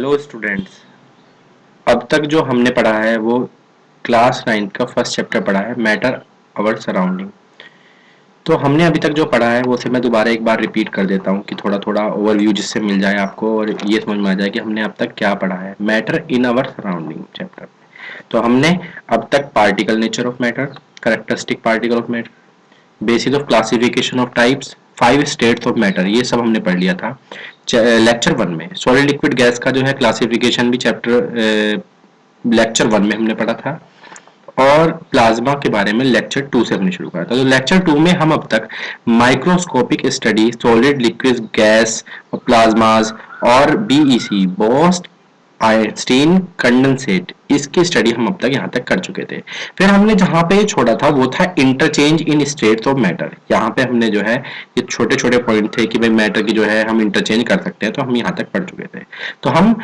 Hello students. अब तक जो हमने पढ़ा है वो क्लास 9 का फर्स्ट चैप्टर पढ़ा है, मैटर आवर सराउंडिंग। तो हमने अभी तक जो पढ़ा है वो से मैं दोबारा एक बार रिपीट कर देता हूँ कि थोड़ा थोड़ा ओवरव्यू जिससे मिल जाए आपको और ये समझ में आ जाए कि हमने अब तक क्या पढ़ा है। Matter in our surroundings chapter. तो हमने अब तक particle nature of matter, characteristic particle of matter, basis of classification of types, 5 states of matter, ये सब हमने पढ़ लिया था लेक्चर 1 में। सॉलिड लिक्विड गैस का जो है क्लासिफिकेशन भी चैप्टर लेक्चर 1 में हमने पढ़ा था और प्लाज्मा के बारे में लेक्चर 2 से हमने शुरू करा था। तो लेक्चर 2 में हम अब तक microscopic study solid liquid gas और प्लाज्मास और बीईसी बोस्ट आइंस्टीन कंडेंसेट, इसकी स्टडी हम अब तक यहाँ तक कर चुके थे। फिर हमने जहाँ पे छोड़ा था वो था interchange in states of matter. यहाँ पे हमने जो है ये छोटे छोटे पॉइंट थे कि भाई मैटर की जो है हम इंटरचेंज कर सकते हैं, तो हम यहाँ तक पढ़ चुके थे। तो हम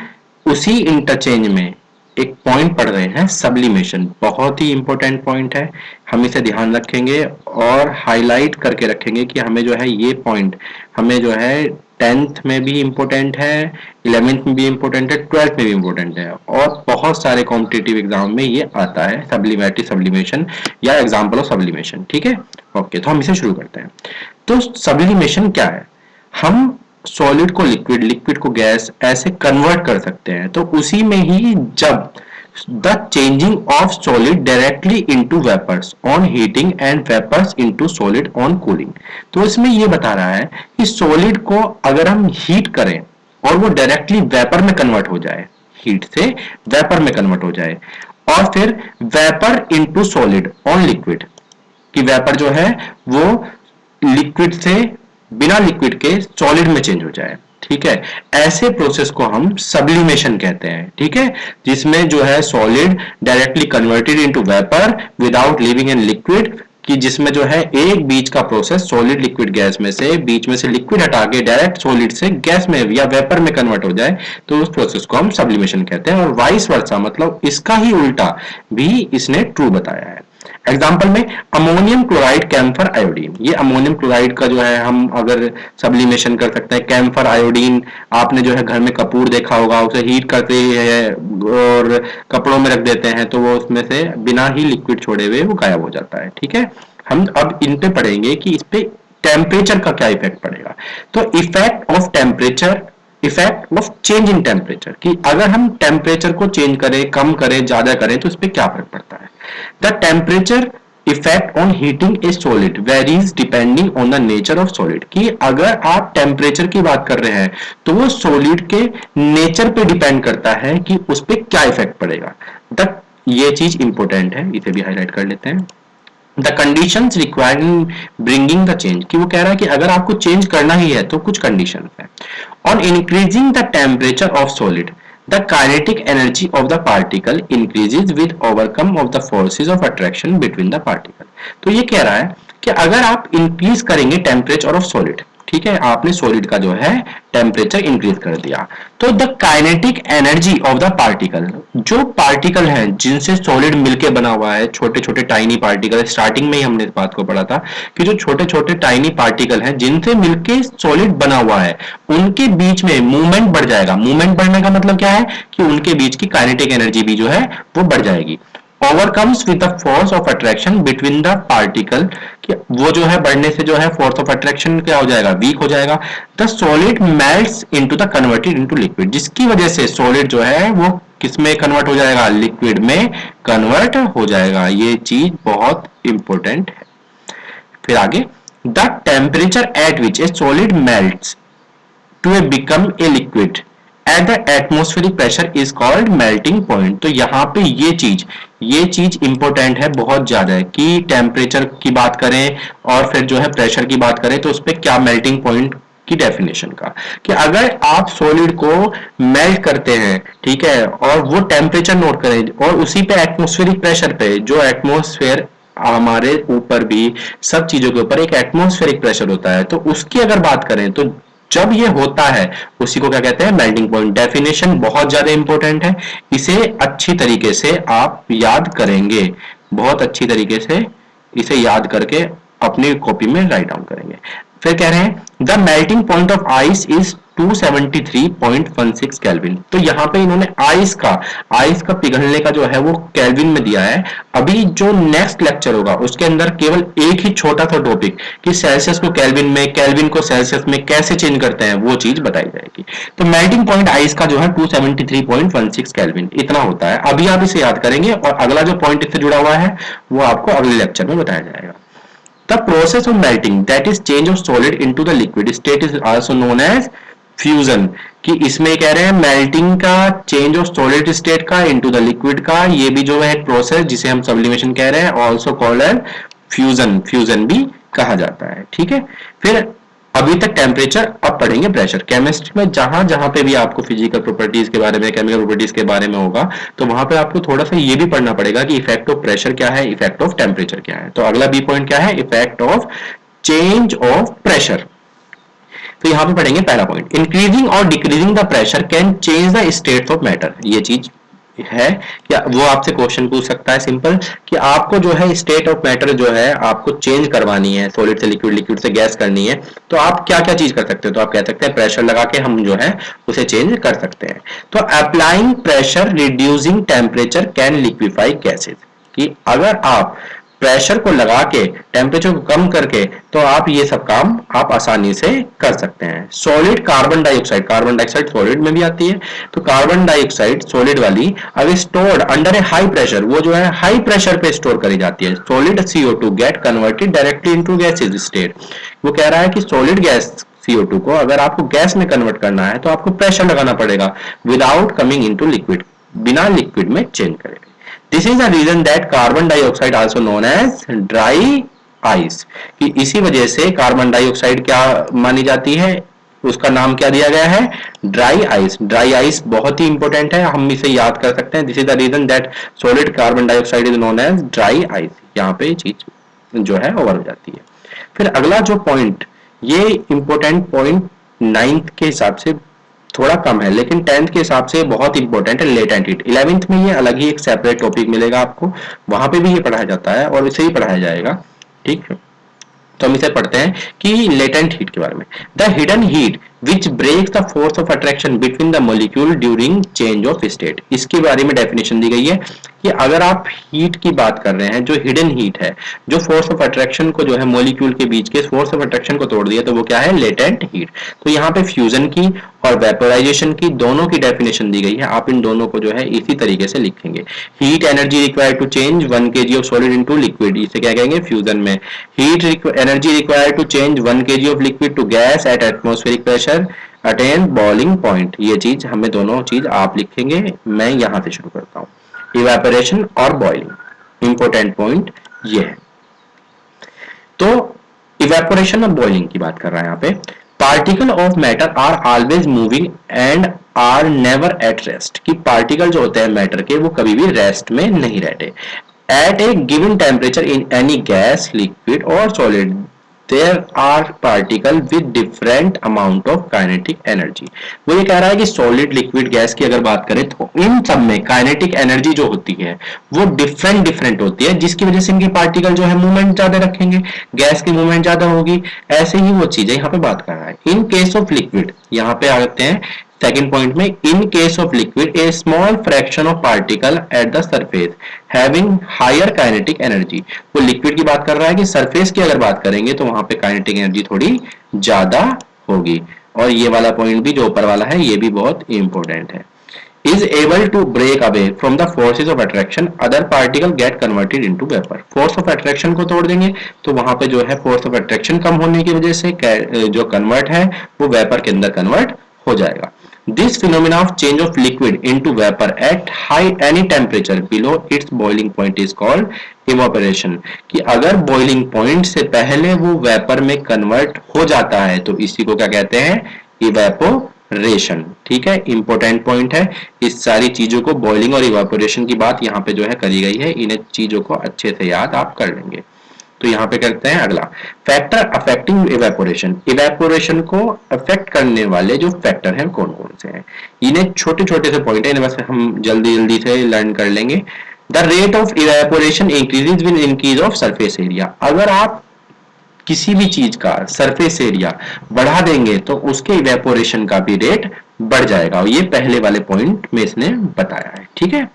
उसी इंटरचेंज में एक पॉइंट पढ़ रहे हैं, सब्लिमेशन। बहुत ही इंपॉर्टेंट पॉइंट है, हम इसे ध्यान रखेंगे और हाईलाइट करके रखेंगे कि हमें जो है ये पॉइंट हमें जो है 10th में भी इम्पोर्टेंट है, 11th में भी इम्पोर्टेंट है, 12th में भी इम्पोर्टेंट है और बहुत सारे कॉम्पिटिटिव एग्जाम में ये आता है, सब्लिमेटरी सब्लिमेशन या एग्जाम्पल ऑफ सब्लिमेशन। ठीक है, ओके। तो हम इसे शुरू करते हैं। तो सब्लिमेशन क्या है? हम सॉलिड को लिक्विड, लिक्विड को गैस ऐसे कन्वर्ट कर सकते हैं। तो उसी में ही जब the changing of solid directly into vapours on heating and vapours into solid on cooling. तो इसमें यह बता रहा है कि सॉलिड को अगर हम हीट करें और वो डायरेक्टली वेपर में कन्वर्ट हो जाए, हीट से वेपर में कन्वर्ट हो जाए, और फिर vapour into solid on liquid, कि वेपर जो है वो लिक्विड से बिना लिक्विड के सॉलिड में चेंज हो जाए। ठीक है, ऐसे प्रोसेस को हम सब्लिमेशन कहते हैं। ठीक है, जिसमें जो है solid directly converted into vapour without living in liquid, कि जिसमें जो है एक बीच का प्रोसेस सॉलिड लिक्विड गैस में से, बीच में से लिक्विड हटा के डायरेक्ट सॉलिड से गैस में या वेपर में कन्वर्ट हो जाए, तो उस प्रोसेस को हम सब्लिमेशन कहते हैं। और वाइस वर्सा, मतलब इसका ही उल्टा भी इसने ट्रू बताया है। एग्जाम्पल में अमोनियम क्लोराइड, कैम्फर आयोडीन। ये अमोनियम क्लोराइड का जो है हम अगर सब्लिमेशन कर सकते हैं। कैम्फर आयोडीन, आपने जो है घर में कपूर देखा होगा, उसे हीट करते हैं और कपड़ों में रख देते हैं तो वो उसमें से बिना ही लिक्विड छोड़े हुए वो गायब हो जाता है। ठीक है, हम अब इन पे पढ़ेंगे कि इस पे टेम्परेचर का क्या इफेक्ट पड़ेगा। तो effect of temperature, effect of change in temperature, कि अगर हम टेम्परेचर को चेंज करें, कम करें, ज्यादा करें, तो इस पे क्या फर्क पड़ता है। The temperature effect on heating a solid varies depending on the nature of solid, कि अगर आप टेम्परेचर की बात कर रहे हैं तो वो सॉलिड के नेचर पे डिपेंड करता है कि उस पे क्या इफेक्ट पड़ेगा। द ये चीज इंपॉर्टेंट है, इसे भी हाईलाइट कर लेते हैं। The conditions required in bringing the change, कि वो कह रहा है कि अगर आपको चेंज करना ही है तो कुछ कंडीशन है। On increasing the temperature of solid the kinetic energy of the particle increases with overcome of the forces of attraction between the particle। तो ये कह रहा है कि अगर आप इंक्रीज करेंगे टेम्परेचर ऑफ सॉलिड, ठीक है, आपने सॉलिड का जो है टेम्परेचर इंक्रीज कर दिया, तो the kinetic energy of the particle, जो पार्टिकल हैं जिनसे सॉलिड मिलके बना हुआ है, छोटे छोटे टाइनी पार्टिकल, स्टार्टिंग में ही हमने इस बात को पढ़ा था कि जो छोटे छोटे टाइनी पार्टिकल हैं जिनसे मिलके सॉलिड बना हुआ है, उनके बीच में मूवमेंट बढ़ जाएगा। मूवमेंट बढ़ने का मतलब क्या है कि उनके बीच की काइनेटिक एनर्जी भी जो है वो बढ़ जाएगी। overcomes with the force of attraction between the particle, कि वो जो है बढ़ने से जो है फोर्स ऑफ अट्रैक्शन क्या हो जाएगा, वीक हो जाएगा। The solid melts into the converted into liquid, जिसकी वजह से सॉलिड जो है वो किस में कन्वर्ट हो जाएगा, लिक्विड में कन्वर्ट हो जाएगा। ये चीज बहुत इंपॉर्टेंट है। फिर आगे, the temperature at which a solid melts to a become a liquid at the atmospheric pressure is called melting point. तो यहाँ पे ये चीज इंपॉर्टेंट है, बहुत ज्यादा है, कि टेम्परेचर की बात करें और फिर जो है प्रेशर की बात करें तो उस पर क्या मेल्टिंग पॉइंट की डेफिनेशन का, कि अगर आप सॉलिड को मेल्ट करते हैं, ठीक है, और वो टेम्परेचर नोट करें और उसी पे एटमोस्फेरिक प्रेशर पे, जो एटमोस्फेयर हमारे ऊपर भी सब चीजों के ऊपर एक एटमोस्फेरिक प्रेशर होता है, तो उसकी अगर बात करें तो जब ये होता है उसी को क्या कहते हैं, मेल्टिंग पॉइंट। डेफिनेशन बहुत ज्यादा इंपॉर्टेंट है, इसे अच्छी तरीके से आप याद करेंगे, बहुत अच्छी तरीके से इसे याद करके अपनी कॉपी में राइट डाउन करेंगे। फिर कह रहे हैं the melting point of ice is 273.16 kelvin. तो यहाँ पे इन्होंने आइस का पिघलने का जो है वो केल्विन में दिया है। अभी जो नेक्स्ट लेक्चर होगा उसके अंदर केवल एक ही छोटा सा टॉपिक कि सेल्सियस को केल्विन में, केल्विन को सेल्सियस में कैसे चेंज करते हैं वो चीज बताई जाएगी। तो मेल्टिंग पॉइंट आइस का जो है 273.16 केल्विन इतना होता है। अभी आप इसे याद करेंगे और अगला जो पॉइंट इससे जुड़ा हुआ है वो आपको अगले लेक्चर में बताया जाएगा। The process of melting, that is change of solid into the liquid state, is also known as fusion। कि इसमें कह रहे हैं मेल्टिंग का, चेंज ऑफ सॉलिड स्टेट का इनटू द लिक्विड का, ये भी जो है एक प्रोसेस जिसे हम सब्लिमेशन कह रहे हैं, also called as fusion, fusion भी कहा जाता है। ठीक है, फिर अभी तक टेम्परेचर, अब पढ़ेंगे प्रेशर। केमिस्ट्री में जहां जहां पे भी आपको फिजिकल प्रॉपर्टीज के बारे में, केमिकल प्रॉपर्टीज के बारे में होगा तो वहां पे आपको थोड़ा सा ये भी पढ़ना पड़ेगा कि इफेक्ट ऑफ प्रेशर क्या है, इफेक्ट ऑफ टेम्परेचर क्या है। तो अगला बी पॉइंट क्या है, effect of change of pressure. तो यहां पे पढ़ेंगे पहला पॉइंट, इंक्रीजिंग और decreasing the pressure can change the states of matter. ये चीज है क्या, वो आपसे क्वेश्चन पूछ सकता है सिंपल कि आपको जो है स्टेट ऑफ मैटर जो है आपको चेंज करवानी है, सॉलिड से लिक्विड, लिक्विड से गैस करनी है, तो आप क्या क्या चीज कर सकते हो। तो आप कह सकते हैं प्रेशर लगा के हम जो है उसे चेंज कर सकते हैं। तो applying pressure reducing temperature can liquefy gases, कि अगर आप प्रेशर को लगा के टेम्परेचर को कम करके तो आप ये सब काम आप आसानी से कर सकते हैं। Solid carbon dioxide, carbon dioxide solid में भी आती है, तो कार्बन डाइऑक्साइड सॉलिड वाली अगर स्टोर्ड अंडर ए हाई प्रेशर, वो जो है हाई प्रेशर पे स्टोर करी जाती है। Solid CO2 get converted directly into gases state. वो कह रहा है कि सॉलिड गैस CO2 को अगर आपको गैस में कन्वर्ट करना है तो आपको प्रेशर लगाना पड़ेगा विदाउट कमिंग इनटू लिक्विड, बिना लिक्विड में चेंज करे। This is the reason that carbon dioxide also known as dry ice, कि इसी वजह से कार्बन डाइऑक्साइड क्या मानी जाती है, उसका नाम क्या दिया गया है, ड्राई आइस। ड्राई आइस बहुत ही इंपॉर्टेंट है, हम इसे याद कर सकते हैं। This is the reason that solid carbon dioxide is known as dry ice. यहाँ पे चीज जो है ओवर हो जाती है। फिर अगला जो पॉइंट, ये इंपॉर्टेंट पॉइंट 9th के हिसाब से थोड़ा कम है लेकिन 10th के हिसाब से बहुत इंपॉर्टेंट है, लेटेंट हीट। 11th में ये अलग ही एक सेपरेट टॉपिक मिलेगा आपको, वहां पे भी ये पढ़ाया जाता है और इसे ही पढ़ाया जाएगा। ठीक है, तो हम इसे पढ़ते हैं कि लेटेंट हीट के बारे में। The hidden heat which breaks the force of attraction between the molecule during change of state. इसके बारे में डेफिनेशन दी गई है कि अगर आप हीट की बात कर रहे हैं, जो हिडन हीट है, जो फोर्स ऑफ अट्रैक्शन को जो है मॉलिक्यूल के बीच के फोर्स ऑफ अट्रैक्शन को तोड़ दिया, तो वो क्या है, लेटेंट हीट। तो यहाँ पे फ्यूजन की और वेपोराइजेशन की दोनों की डेफिनेशन दी गई है। आप इन दोनों को जो है इसी तरीके से लिखेंगे। Heat energy required to change 1 kg of solid into liquid, इसे क्या कहेंगे, फ्यूजन में। Heat energy required to change 1 kg of liquid to gas at atmospheric pressure attain boiling point. ये चीज हमें दोनों चीज आप लिखेंगे। मैं यहां से शुरू करता हूं, इवेपोरेशन और बॉइलिंग। इंपॉर्टेंट पॉइंट ये है। तो इवेपोरेशन और बॉइलिंग की बात कर रहा है यहाँ पे। Particle of matter are always moving and are never at rest, कि पार्टिकल जो होते हैं मैटर के वो कभी भी रेस्ट में नहीं रहते। At a given temperature in any gas, liquid और solid there are particle with different amount of kinetic energy। वो ये कह रहा है कि सॉलिड, लिक्विड, गैस की अगर बात करें तो इन सब में काइनेटिक एनर्जी जो होती है वो डिफरेंट होती है, जिसकी वजह से इनके पार्टिकल जो है मूवमेंट ज्यादा रखेंगे, गैस की मूवमेंट ज्यादा होगी। ऐसे ही वो चीजें यहाँ पे बात कर रहा है। इन केस ऑफ लिक्विड, यहाँ पे आते हैं सेकेंड पॉइंट में, in case of liquid a small fraction of particle at the surface having higher kinetic energy. वो लिक्विड की बात कर रहा है कि सरफेस की अगर बात करेंगे तो वहां पे काइनेटिक एनर्जी थोड़ी ज्यादा होगी। और ये वाला पॉइंट भी जो ऊपर वाला है ये भी बहुत इंपॉर्टेंट है। is able to break away from the forces of attraction, other particle get converted into vapor। force of attraction को तोड़ देंगे तो वहां पे जो है force of attraction कम होने की वजह से जो कन्वर्ट है वो वेपर के अंदर कन्वर्ट हो जाएगा। This phenomena of change of liquid into vapor at high any temperature below its boiling point is called evaporation। कि अगर boiling point से पहले वो वेपर में कन्वर्ट हो जाता है तो इसी को क्या कहते हैं, इवेपोरेशन। ठीक है, इंपॉर्टेंट पॉइंट है। इस सारी चीजों को, बॉइलिंग और इवेपोरेशन की बात यहाँ पे जो है करी गई है, इन चीजों को अच्छे से याद आप कर लेंगे। तो यहाँ पे करते हैं अगला, फैक्टर अफेक्टिंग इवेपोरेशन। इवेपोरेशन को अफेक्ट करने वाले जो फैक्टर हैं कौन कौन से हैं, इन्हें छोटे छोटे से पॉइंट है, इन्हें बस हम जल्दी जल्दी से लर्न कर लेंगे। The rate of evaporation increases with increase of surface area. अगर आप किसी भी चीज का सरफेस एरिया बढ़ा देंगे तो उसके इवेपोरेशन का भी रेट बढ़ जाएगा, और ये पहले वाले पॉइंट में इसने बताया है। ठीक है,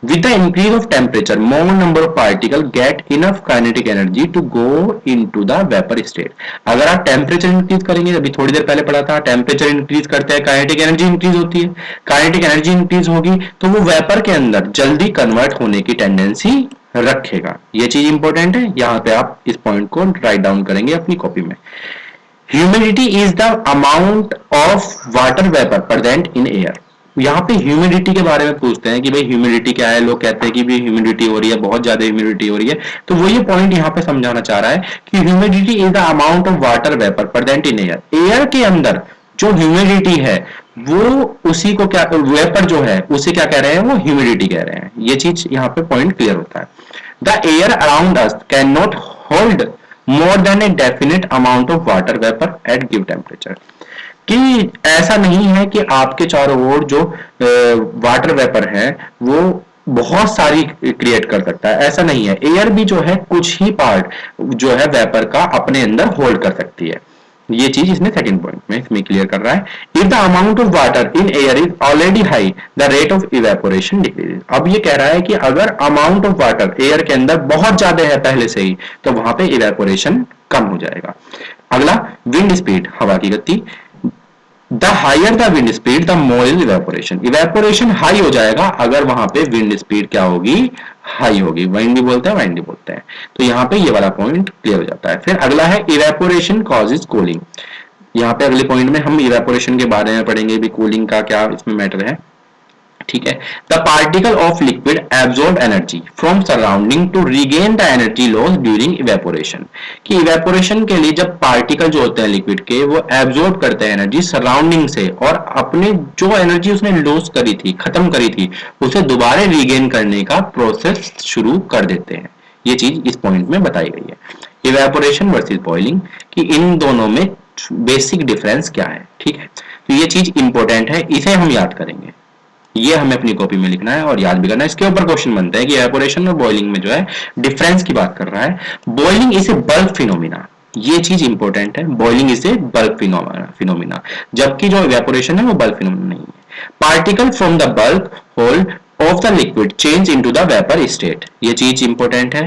with the increase of temperature more number of particles get enough kinetic energy to go into the vapor state। अगर आप टेम्परेचर इंक्रीज करेंगे, अभी थोड़ी देर पहले पढ़ा था, टेम्परेचर इंक्रीज करते हैं काइनेटिक एनर्जी इंक्रीज होती है, काइनेटिक एनर्जी इंक्रीज होगी तो वो वेपर के अंदर जल्दी कन्वर्ट होने की टेंडेंसी रखेगा। ये चीज इंपॉर्टेंट है, यहां पे आप इस पॉइंट को राइट डाउन करेंगे अपनी कॉपी में। Humidity is the amount of water vapour present in air. यहाँ पे ह्यूमिडिटी के बारे में पूछते हैं कि भाई ह्यूमिडिटी क्या है, लोग कहते हैं कि भाई ह्यूमिडिटी हो रही है, बहुत ज्यादा ह्यूमिडिटी हो रही है, तो वो ये पॉइंट यहाँ पे समझाना चाह रहा है कि humidity is the amount of water vapour present in air. Air के अंदर जो ह्यूमिडिटी है वो उसी को क्या, वेपर जो है उसे क्या कह रहे हैं, वो ह्यूमिडिटी कह रहे हैं। ये चीज यहाँ पे पॉइंट क्लियर होता है। The air around us can not hold more than a definite amount of water vapour eight give temperature. कि ऐसा नहीं है कि आपके चारों ओर जो वाटर वेपर है वो बहुत सारी क्रिएट कर सकता है, ऐसा नहीं है। एयर भी जो है कुछ ही पार्ट जो है वेपर का अपने अंदर होल्ड कर सकती है। ये चीज इसने सेकंड पॉइंट में इसमें क्लियर कर रहा है। If the amount of water in air is already high the rate of evaporation decreases. अब ये कह रहा है कि अगर अमाउंट ऑफ वाटर एयर के अंदर बहुत ज्यादा है पहले से ही तो वहां पे इवेपोरेशन कम हो जाएगा। अगला, विंड स्पीड, हवा की गति। The higher the wind speed the more is evaporation. Evaporation high हो जाएगा अगर वहां पे विंड स्पीड क्या होगी, हाई होगी। वाइंडी बोलते हैं, वाइंडी बोलते हैं। तो यहाँ पे ये वाला पॉइंट क्लियर हो जाता है। फिर अगला है इवेपोरेशन कॉजेज कूलिंग। यहाँ पे अगले पॉइंट में हम इवेपोरेशन के बारे में पढ़ेंगे भी, कूलिंग का क्या इसमें मैटर है। ठीक है, the particle of liquid absorb energy from surrounding to regain the energy loss during evaporation. कि इवेपोरेशन के लिए जब पार्टिकल जो होते हैं लिक्विड के वो एब्सॉर्ब करते हैं एनर्जी सराउंडिंग से, और अपने जो एनर्जी उसने लॉस करी थी, खत्म करी थी, उसे दोबारा रीगेन करने का प्रोसेस शुरू कर देते हैं। ये चीज इस पॉइंट में बताई गई है। इवेपोरेशन वर्सेस बॉइलिंग, कि इन दोनों में बेसिक डिफरेंस क्या है। ठीक है, तो ये चीज इंपॉर्टेंट है, इसे हम याद करेंगे, ये हमें अपनी कॉपी में लिखना है और याद भी करना है। इसके ऊपर क्वेश्चन बनता है कि इवेपोरेशन और बॉइलिंग में जो है डिफरेंस की बात कर रहा है। Boiling is a bulk phenomena, ये चीज इंपॉर्टेंट है। Boiling is a bulk phenomena, जबकि जो इवेपोरेशन है वो बल्क फिनोमिना नहीं है। Particle from the bulk whole of the liquid change into the vapour state, ये चीज इंपॉर्टेंट है,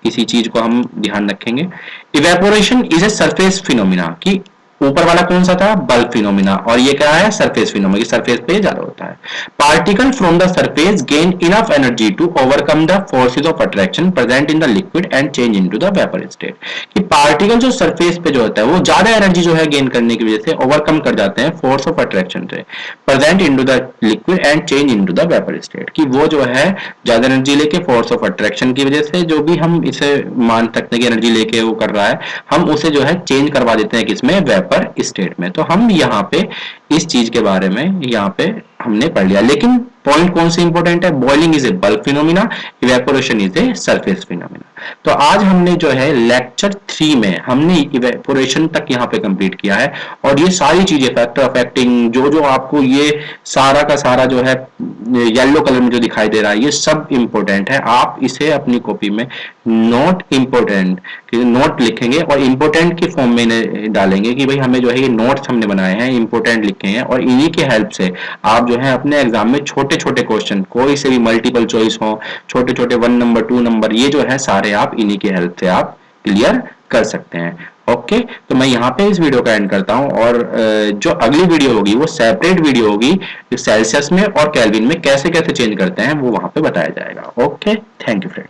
इसी चीज को हम ध्यान रखेंगे। Evaporation is a surface phenomena, कि ऊपर वाला कौन सा था, बल्क फिनोमिना, और ये क्या है, सरफेस फिनोमिना, सरफेस पे ज्यादा होता है। Particle from the surface gain enough energy to overcome the forces of attraction present in the liquid and change into the vapour state. कि पार्टिकल जो सरफेस पे जो होता है वो ज्यादा एनर्जी जो है गेन करने की वजह से ओवरकम कर जाते हैं फोर्स ऑफ अट्रैक्शन से, present into the liquid and change into the vapour state. कि वो जो है ज्यादा एनर्जी लेके फोर्स ऑफ अट्रैक्शन की वजह से, जो भी हम इसे मान सकते हैं कि एनर्जी लेके वो कर रहा है, हम उसे जो है चेंज करवा देते हैं किसमें, वेपर स्टेट में। तो हम यहाँ पे इस चीज के बारे में यहाँ पे हमने पढ़ लिया। लेकिन पॉइंट कौन सी इंपॉर्टेंट है, boiling is a bulk phenomena, evaporation is a surface phenomena. तो आज हमने जो है लेक्चर 3 में हमने इवेपोरेशन तक यहाँ पे कंप्लीट किया है, और ये सारी चीजें फैक्टर अफेक्टिंग जो जो आपको ये सारा का सारा जो है येलो कलर में जो दिखाई दे रहा है, ये सब इंपॉर्टेंट है। आप इसे अपनी कॉपी में नोट इंपॉर्टेंट नोट लिखेंगे और इंपॉर्टेंट की फॉर्म में डालेंगे कि भाई हमें जो है ये नोट्स हमने बनाए हैं, इंपॉर्टेंट लिखे हैं, और इन्हीं की हेल्प से आप जो है अपने एग्जाम में छोटे छोटे क्वेश्चन, कोई से भी मल्टीपल चॉइस हो, छोटे छोटे 1 नंबर 2 नंबर, ये जो है सारे आप इन्हीं की हेल्प से आप क्लियर कर सकते हैं। ओके, तो मैं यहाँ पे इस वीडियो का एंड करता हूँ, और जो अगली वीडियो होगी वो सेपरेट वीडियो होगी, सेल्सियस में और केल्विन में कैसे कैसे चेंज करते हैं वो वहां पे बताया जाएगा। Okay, thank you friend.